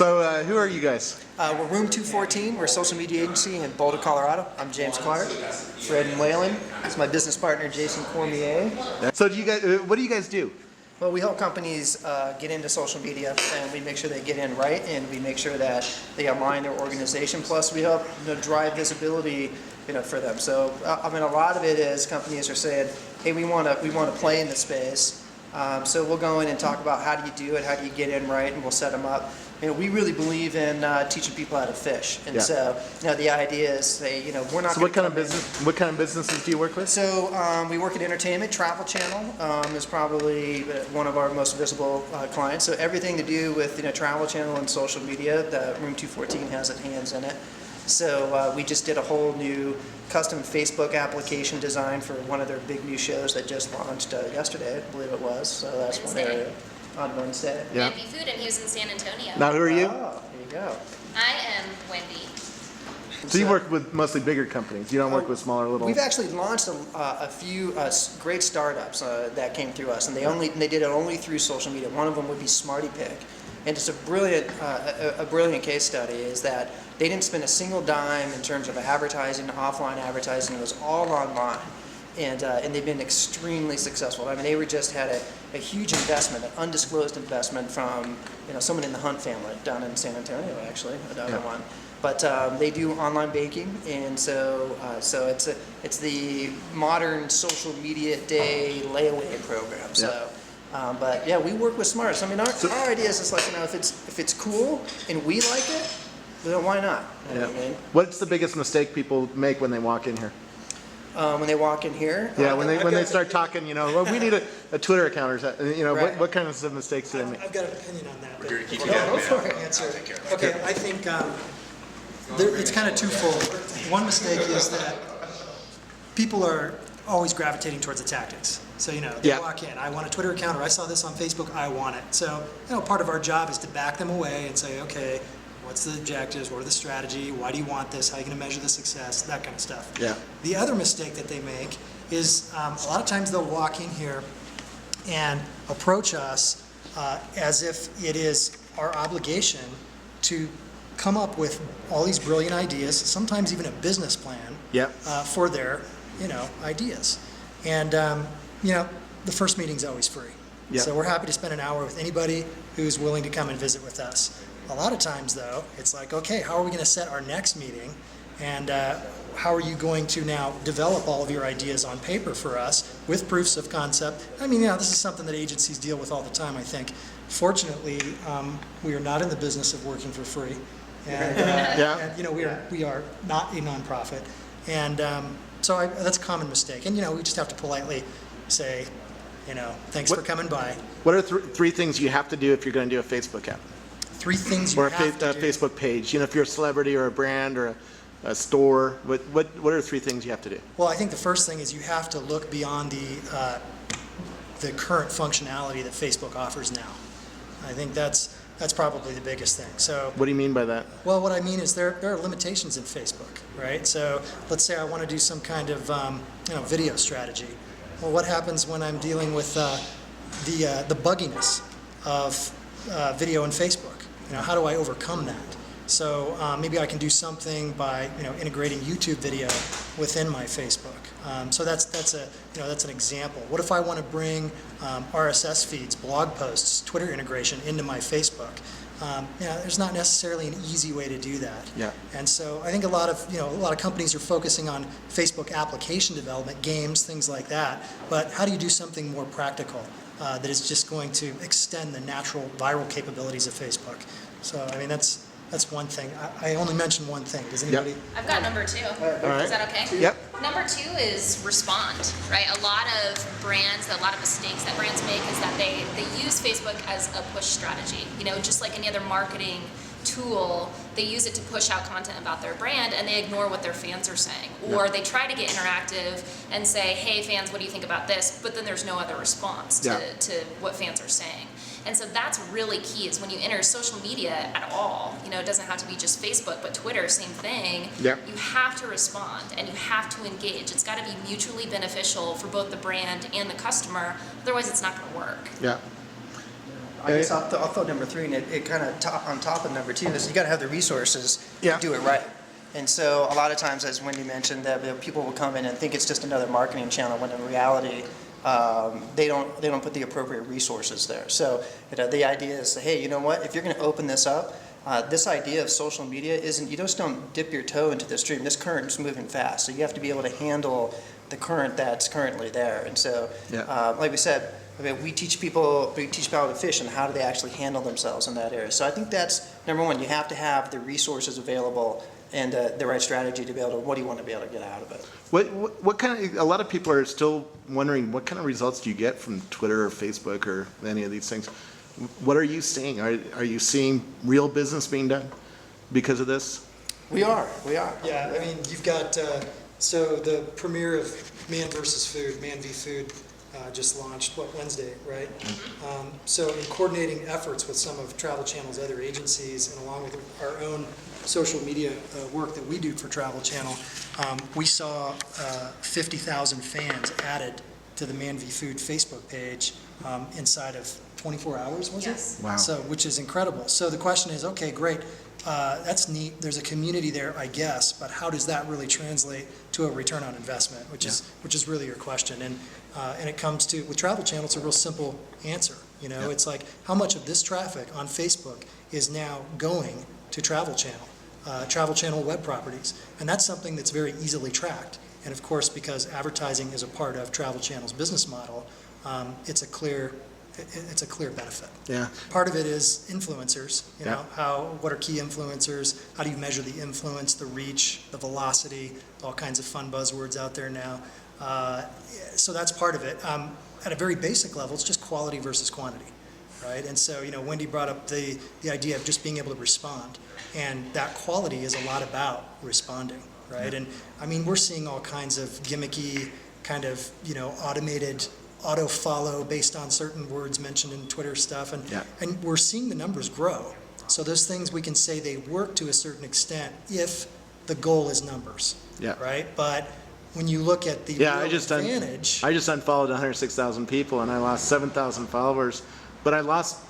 So who are you guys? We're Room 214. We're a social media agency in Boulder, Colorado. I'm James Clark. Fred and Whalen. It's my business partner, Jason Cormier. So do you guys? What do you guys do? Well, we help companies get into social media, and we make sure they get in right, and we make sure that they align their organization. Plus, we help drive visibility, for them. So, I mean, a lot of it is companies are saying, "Hey, we want to play in the space." So we'll go in and talk about how do you do it, how do you get in right, and we'll set them up. We really believe in teaching people how to fish, and so the idea is, we're not. So what kind of business? What kind of businesses do you work with? So we work in entertainment. Travel Channel is probably one of our most visible clients. So everything to do with Travel Channel and social media, the Room 214 has its hands in it. So we just did a whole new custom Facebook application design for one of their big new shows that just launched yesterday, I believe it was. So that's one area. On Wednesday. Yeah. Food, and he was in San Antonio. Now, who are you? Oh, there you go. I am Wendy. So you work with mostly bigger companies. You don't work with smaller little. We've actually launched a few great startups that came through us, and they did it only through social media. One of them would be Smarty Pig, and it's a brilliant case study. Is that they didn't spend a single dime in terms of advertising, offline advertising. It was all online. And they've been extremely successful. I mean, they just had a huge investment, an undisclosed investment from someone in the Hunt family down in San Antonio, actually, another one. But they do online baking, and so it's the modern social media day layaway program. So, but yeah, we work with smarts. I mean, our idea is just like if it's cool and we like it, then why not? You know what I mean? What's the biggest mistake people make when they walk in here? When they walk in here? Yeah, when they start talking, well, we need a Twitter account or something. Right. What kind of mistakes do they make? I've got an opinion on that. We're here to keep you Go for it. Okay, I think it's kind of twofold. One mistake is that people are always gravitating towards the tactics. So, they walk in, I want a Twitter account, or I saw this on Facebook, I want it. So, part of our job is to back them away and say, okay, what's the objectives? What are the strategy? Why do you want this? How are you going to measure the success? That kind of stuff. Yeah. The other mistake that they make is a lot of times they'll walk in here and approach us as if it is our obligation to come up with all these brilliant ideas, sometimes even a business plan for their ideas. And the first meeting's always free. So we're happy to spend an hour with anybody who's willing to come and visit with us. A lot of times, though, it's like, okay, how are we going to set our next meeting, and how are you going to now develop all of your ideas on paper for us with proofs of concept? I mean, this is something that agencies deal with all the time, I think. Fortunately, we are not in the business of working for free, and we are not a nonprofit, and so that's a common mistake. And we just have to politely say, thanks for coming by. What are three things you have to do if you're going to do a Facebook app? Three things you have to do. Facebook page. If you're a celebrity or a brand or a store, what are three things you have to do? Well, I think the first thing is you have to look beyond the current functionality that Facebook offers now. I think that's probably the biggest thing. So what do you mean by that? Well, what I mean is there are limitations in Facebook, right? So let's say I want to do some kind of video strategy. Well, what happens when I'm dealing with the bugginess of video in Facebook? How do I overcome that? So maybe I can do something by integrating YouTube video within my Facebook. So that's an example. What if I want to bring RSS feeds, blog posts, Twitter integration into my Facebook? There's not necessarily an easy way to do that. Yeah. And so I think a lot of companies are focusing on Facebook application development, games, things like that. But how do you do something more practical that is just going to extend the natural viral capabilities of Facebook? So I mean that's one thing. I only mentioned one thing. Does anybody? I've got number two. All right. Is that okay? Yep. Number two is respond, right? A lot of mistakes that brands make is that they use Facebook as a push strategy. Just like any other marketing tool, they use it to push out content about their brand, and they ignore what their fans are saying. Or they try to get interactive and say, hey fans, what do you think about this? But then there's no other response to what fans are saying. And so that's really key, is when you enter social media at all, it doesn't have to be just Facebook, but Twitter, same thing. Yeah. You have to respond and you have to engage. It's got to be mutually beneficial for both the brand and the customer, otherwise it's not going to work. Yeah. I guess I'll throw number 3, and it kind of on top of number 2 is you got to have the resources Yeah. to do it right. And so a lot of times, as Wendy mentioned, that people will come in and think it's just another marketing channel, when in reality, they don't put the appropriate resources there. So the idea is, hey, you know what? If you're going to open this up, this idea of social media isn't, you just don't dip your toe into the stream. This current is moving fast, so you have to be able to handle the current that's currently there. And so, like we said, I mean, we teach people how to fish and how do they actually handle themselves in that area. So I think that's number one. You have to have the resources available and the right strategy to be able to, what do you want to be able to get out of it? What kind of, a lot of people are still wondering, what kind of results do you get from Twitter or Facebook or any of these things? What are you seeing? Are you seeing real business being done because of this? We are. Yeah, I mean, you've got, so the premiere of Man vs. Food, Man v. Food, just launched, Wednesday, right? So in coordinating efforts with some of Travel Channel's other agencies and along with our own social media work that we do for Travel Channel, we saw 50,000 fans added to the Man v. Food Facebook page inside of 24 hours, was it? Wow. So, which is incredible. So the question is, okay, great, that's neat. There's a community there, I guess, but how does that really translate to a return on investment, which is really your question. And it comes to, with Travel Channel, it's a real simple answer. It's like, how much of this traffic on Facebook is now going to Travel Channel web properties? And that's something that's very easily tracked. And of course, because advertising is a part of Travel Channel's business model, it's a clear benefit. Yeah. Part of it is influencers, what are key influencers? How do you measure the influence, the reach, the velocity, all kinds of fun buzzwords out there now. So that's part of it. At a very basic level, it's just quality versus quantity, right? And so, Wendy brought up the idea of just being able to respond. And that quality is a lot about responding, right? And I mean, we're seeing all kinds of gimmicky, kind of, automated auto follow based on certain words mentioned in Twitter stuff, and we're seeing the numbers grow. So those things, we can say they work to a certain extent if the goal is numbers, right? But when you look at the real advantage, I just unfollowed 106,000 people and I lost 7,000 followers, but I lost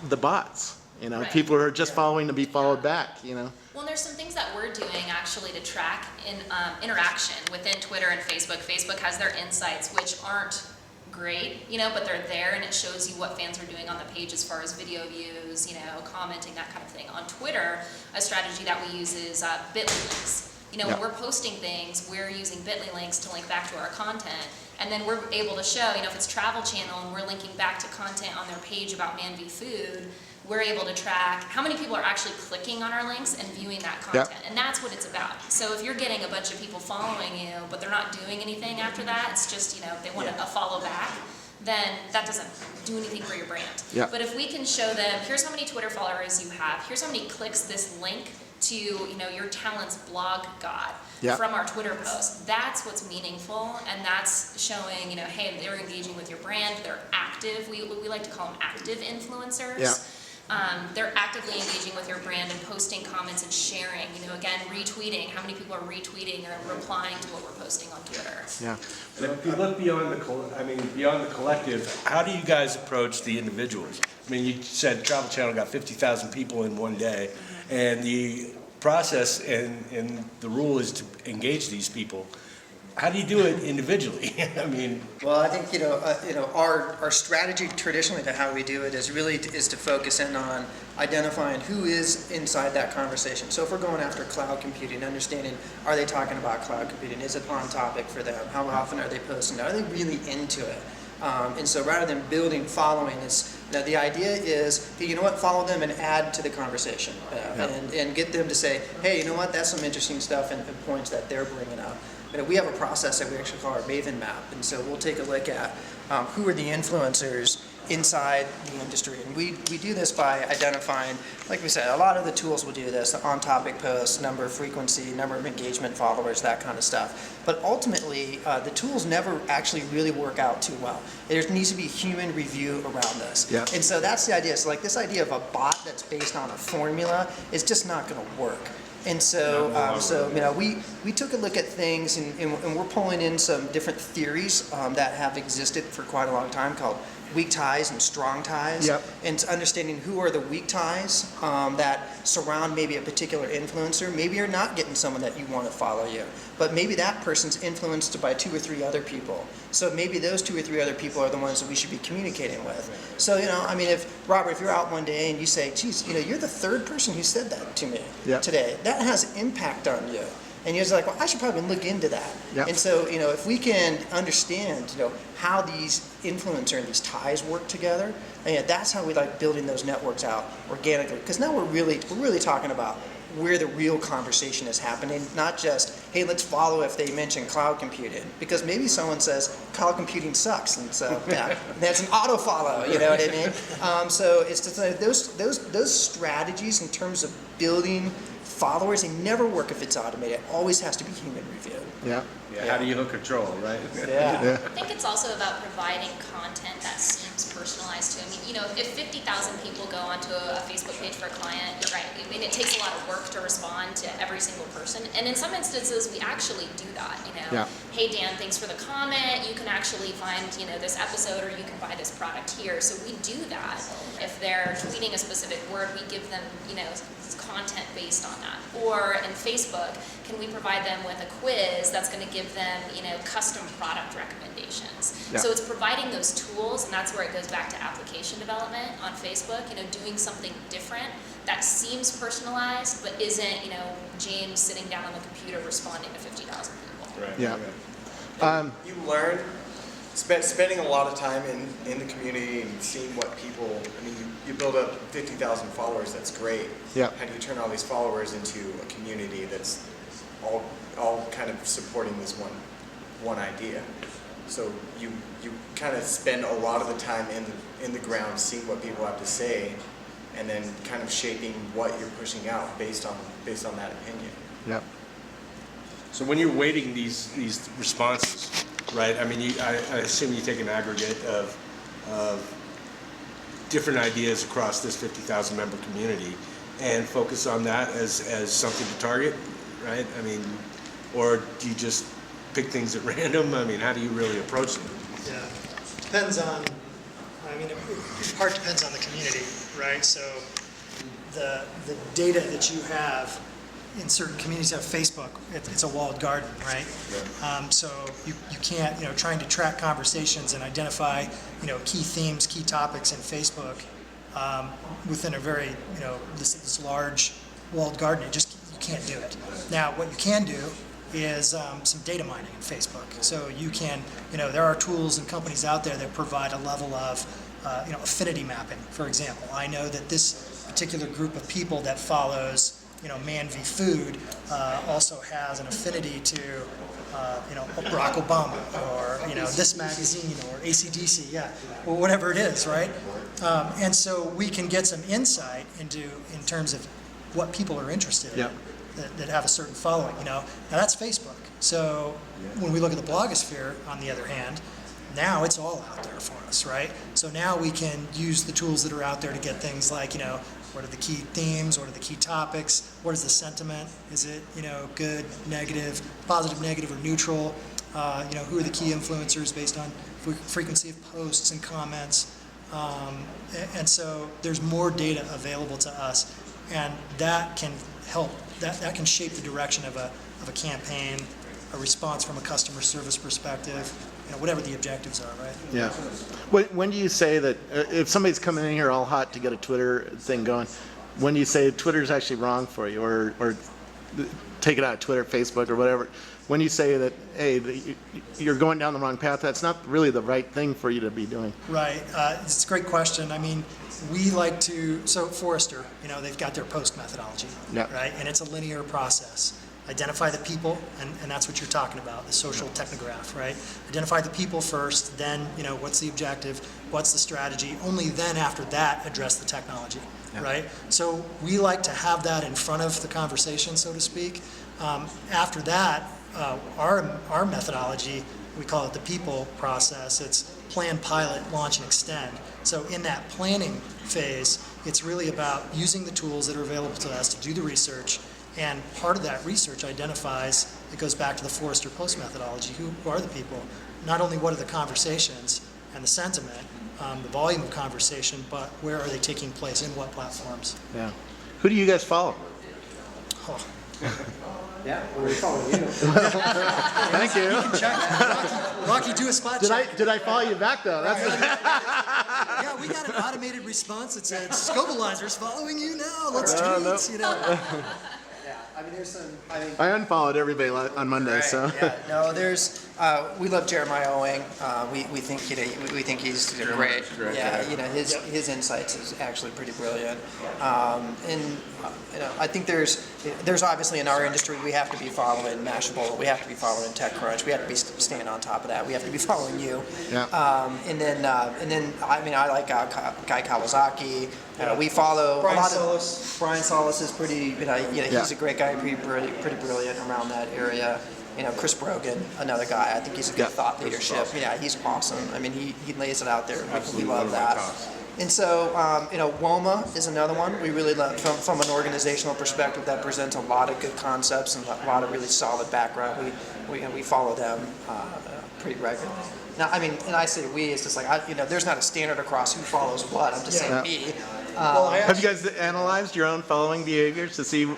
the bots. Right. People who are just following to be followed back. Well, and there's some things that we're doing actually to track in interaction within Twitter and Facebook. Facebook has their insights, which aren't great, but they're there, and it shows you what fans are doing on the page as far as video views, commenting, that kind of thing. On Twitter, a strategy that we use is Bitly links. When we're posting things, we're using Bitly links to link back to our content, and then we're able to show, if it's Travel Channel and we're linking back to content on their page about Man v. Food, we're able to track how many people are actually clicking on our links and viewing that content. And that's what it's about. So if you're getting a bunch of people following you, but they're not doing anything after that, it's just, they want a follow back, then that doesn't do anything for your brand. But if we can show them, here's how many Twitter followers you have, here's how many clicks this link to, your talent's blog got from our Twitter post, that's what's meaningful, and that's showing, hey, they're engaging with your brand, they're active. We like to call them active influencers. They're actively engaging with your brand and posting comments and sharing, again, retweeting. How many people are retweeting or replying to what we're posting on Twitter? Yeah. And if you look beyond beyond the collective, how do you guys approach the individuals? I mean, you said Travel Channel got 50,000 people in one day, and the process and the rule is to engage these people. How do you do it individually? I mean, well, I think our strategy traditionally to how we do it is to focus in on identifying who is inside that conversation. So if we're going after cloud computing, understanding, are they talking about cloud computing? Is it on topic for them? How often are they posting? Are they really into it? And so rather than building following, the idea is, hey, follow them and add to the conversation, and get them to say, hey, that's some interesting stuff and points that they're bringing up. We have a process that we actually call our Maven map, and so we'll take a look at who are the influencers inside the industry. And we do this by identifying, like we said, a lot of the tools will do this, on-topic posts, number of frequency, number of engagement followers, that kind of stuff. But ultimately, the tools never actually really work out too well. There needs to be human review around this. And so that's the idea. So like this idea of a bot that's based on a formula is just not going to work. And so, we took a look at things, and we're pulling in some different theories that have existed for quite a long time called weak ties and strong ties. Yep. And understanding who are the weak ties that surround maybe a particular influencer. Maybe you're not getting someone that you want to follow you, but maybe that person's influenced by 2 or 3 other people. So maybe those 2 or 3 other people are the ones that we should be communicating with. So, I mean, Robert, if you're out one day and you say, geez, you're the 3rd person who said that to me today, that has impact on you. And you're just like, well, I should probably look into that. Yep. And so, if we can understand, how these influencer and these ties work together, and that's how we like building those networks out organically. Because now we're really talking about where the real conversation is happening, not just, hey, let's follow if they mention cloud computing. Because maybe someone says cloud computing sucks, and so that's an auto follow. You know what I mean? So it's just like those strategies in terms of building followers, they never work if it's automated. It always has to be human reviewed. Yeah. Yeah, how do you hook a troll, right? Yeah. I think it's also about providing content that seems personalized to. I mean, if 50,000 people go onto a Facebook page for a client, you're right. I mean, it takes a lot of work to respond to every single person. And in some instances, we actually do that. Yeah. Hey Dan, thanks for the comment. You can actually find this episode, or you can buy this product here. So we do that. If they're tweeting a specific word, we give them content based on that. Or in Facebook, can we provide them with a quiz that's going to give them custom product recommendations. Yeah. So it's providing those tools, and that's where it goes back to application development on Facebook, doing something different that seems personalized but isn't James sitting down on the computer responding to 50,000 people. Right. Yeah. You learn, spending a lot of time in the community and seeing what people, I mean, you build up 50,000 followers, that's great. Yeah. How do you turn all these followers into a community that's all kind of supporting this one idea? So you kind of spend a lot of the time in the ground seeing what people have to say, and then kind of shaping what you're pushing out based on that opinion. Yep. So when you're weighting these responses, right? I mean, I assume you take an aggregate of different ideas across this 50,000 member community and focus on that as something to target, right? I mean, or do you just pick things at random? I mean, how do you really approach them? Yeah, depends on, in part depends on the community, right? So the data that you have in certain communities have Facebook, it's a walled garden, right? Yeah. So you can't, trying to track conversations and identify, key themes, key topics in Facebook within a very, this large walled garden, you can't do it. Now, what you can do is some data mining in Facebook. So you can, there are tools and companies out there that provide a level of, affinity mapping, for example. I know that this particular group of people that follows, Man v. Food also has an affinity to, Barack Obama or, this magazine or AC/DC, or whatever it is, right? And so we can get some insight in terms of what people are interested in. Yep. That have a certain following, Now that's Facebook. So when we look at the blogosphere, on the other hand, now it's all out there for us, right? So now we can use the tools that are out there to get things like, what are the key themes, what are the key topics, what is the sentiment, is it, good, negative, positive, negative, or neutral, who are the key influencers based on frequency of posts and comments, and so there's more data available to us, and that can help. That can shape the direction of a campaign, a response from a customer service perspective, whatever the objectives are, right? Yeah. When do you say that, if somebody's coming in here all hot to get a Twitter thing going, when do you say Twitter's actually wrong for you, or take it out of Twitter, Facebook, or whatever? When you say that, hey, you're going down the wrong path, that's not really the right thing for you to be doing. Right. It's a great question. I mean, we like to, so Forrester, they've got their post methodology, Yeah. right? And it's a linear process. Identify the people, and that's what you're talking about, the social technograph, right? Identify the people first, then, what's the objective, what's the strategy, only then after that address the technology, right? So we like to have that in front of the conversation, so to speak. After that, our methodology, we call it the people process. It's plan, pilot, launch, and extend. So in that planning phase, it's really about using the tools that are available to us to do the research, and part of that research identifies, it goes back to the Forrester Post methodology, who are the people, not only what are the conversations and the sentiment, the volume of conversation, but where are they taking place, in what platforms? Yeah. Who do you guys follow? Oh, Yeah, we're following you. Thank you. Rocky, do a spot Did check. I follow you back though? That's Yeah, we got an automated response that said, Scobalizer's following you now, let's tweet, no. you know. Yeah, I mean, there's some, I mean. I unfollowed everybody on Monday, Right, so. yeah, no, there's, we love Jeremiah Owing. We think, you know, we think he's great. Yeah, you know, his insights is actually pretty brilliant. You know, I think there's obviously in our industry, we have to be following Mashable, we have to be following TechCrunch, we have to be staying on top of that, we have to be following you. Yeah. And then, I mean, I like Guy Kawasaki. We follow Brian a lot Solis. of. Brian Solis is pretty, you know, Yeah. he's a great guy, pretty brilliant around that area. You know, Chris Brogan, another guy. I think he's a good Yeah. thought leadership. Yeah, he's awesome. I mean, he lays it out there. We love that. And so, you know, WOMA is another one we really love from an organizational perspective that presents a lot of good concepts and a lot of really solid background. We follow them pretty regularly. Now, I mean, and I say we, it's just like, you know, there's not a standard across who follows what. I'm just saying Yeah. me. Well, I Have you guys analyzed your own following behaviors to see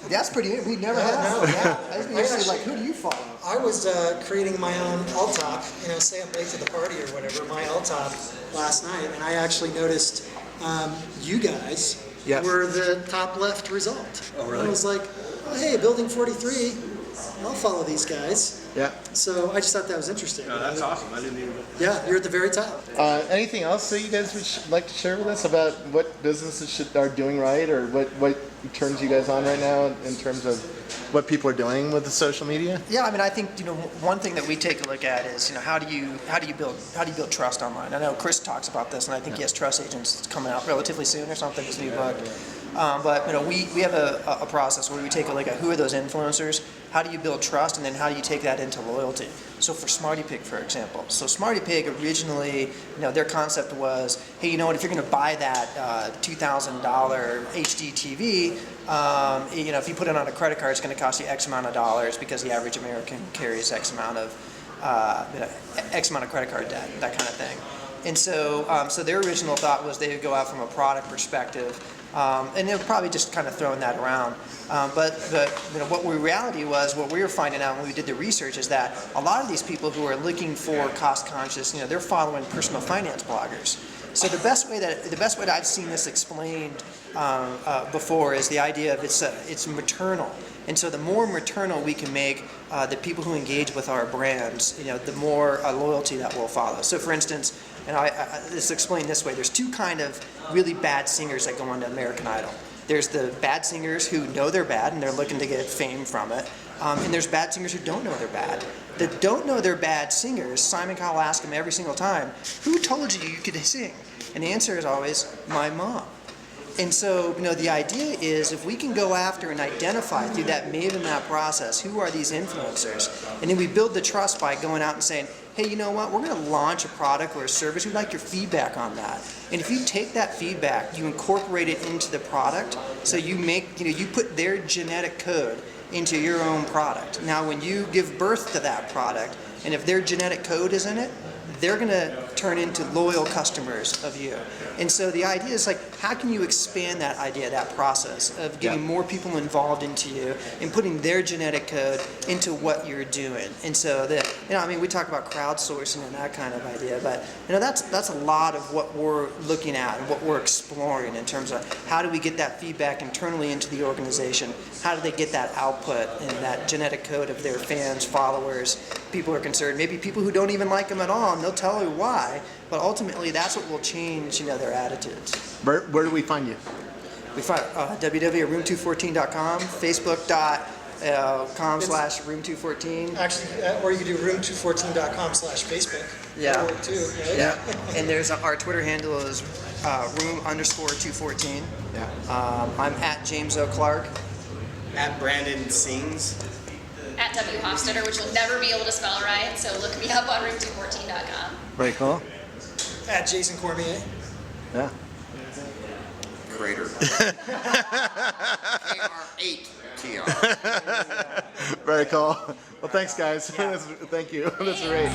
That's pretty, we never have. no. Yeah. I was usually actually- like, who do you follow? I was creating my own alt-top, you know, say I'm late to the party or whatever, my alt-top last night, and I actually noticed you guys Yes. were the top left result. Oh, really? And I was like, oh, hey, Building 43, I'll follow these guys. Yeah. So I just thought that was interesting. No, that's awesome. I didn't even. Yeah, you're at the very top. Anything else that you guys would like to share with us about what businesses are doing right, or what turns you guys on right now in terms of what people are doing with the social media? Yeah, I mean, I think, you know, one thing that we take a look at is, you know, how do you build trust online? I know Chris talks about this, and I think he has Trust Agents coming out relatively soon or something, his new book. But you know, we have a process where we take a look at who are those influencers, how do you build trust, and then how do you take that into loyalty. So for Smarty Pig, for example, so Smarty Pig originally, you know, their concept was, hey, you know what, if you're going to buy that $2,000 HD TV, you know, if you put it on a credit card, it's going to cost you X amount of dollars because the average American carries X amount of credit card debt, that kind of thing. And so, so their original thought was they would go out from a product perspective, and they were probably just kind of throwing that around. But you know, what reality was, what we were finding out when we did the research is that a lot of these people who are looking for cost conscious, you know, they're following personal finance bloggers. So the best way that I've seen this explained before is the idea of it's maternal. And so the more maternal we can make the people who engage with our brands, you know, the more loyalty that will follow. So for instance, and it's explained this way, there's two kind of really bad singers that go on to American Idol. There's the bad singers who know they're bad and they're looking to get fame from it. And there's bad singers who don't know they're bad. The don't know they're bad singers, Simon Cowell asks them every single time, who told you could sing? And the answer is always, my mom. And so, you know, the idea is if we can go after and identify through that maven map process, who are these influencers? And then we build the trust by going out and saying, hey, you know what, we're going to launch a product or a service. We'd like your feedback on that. And if you take that feedback, you incorporate it into the product. So you make, you know, you put their genetic code into your own product. Now, when you give birth to that product, and if their genetic code is in it, they're going to turn into loyal customers of you. And so the idea is like, how can you expand that idea, that process of getting more people involved into you and putting their genetic code into what you're doing? And so that, you know, I mean, we talk about crowdsourcing and that kind of idea, but you know, that's a lot of what we're looking at and what we're exploring in terms of how do we get that feedback internally into the organization? How do they get that output and that genetic code of their fans, followers, people who are concerned, maybe people who don't even like them at all, and they'll tell you why, but ultimately that's what will change, you know, their attitudes. Where do we find you? We find www.room214.com, facebook.com/room214. Actually, or you could do room214.com/Facebook. Yeah. That'll work too, right? Yeah, and there's our Twitter handle is room_214. Yeah. I'm at James O. Clark. At Brandon Sings. At W. Hofstetter, which you'll never be able to spell right, so look me up on room214.com. Very cool. At Jason Cormier. Yeah. Crater. KR8TR. Very cool. Well, thanks, guys. Thank you. That's great.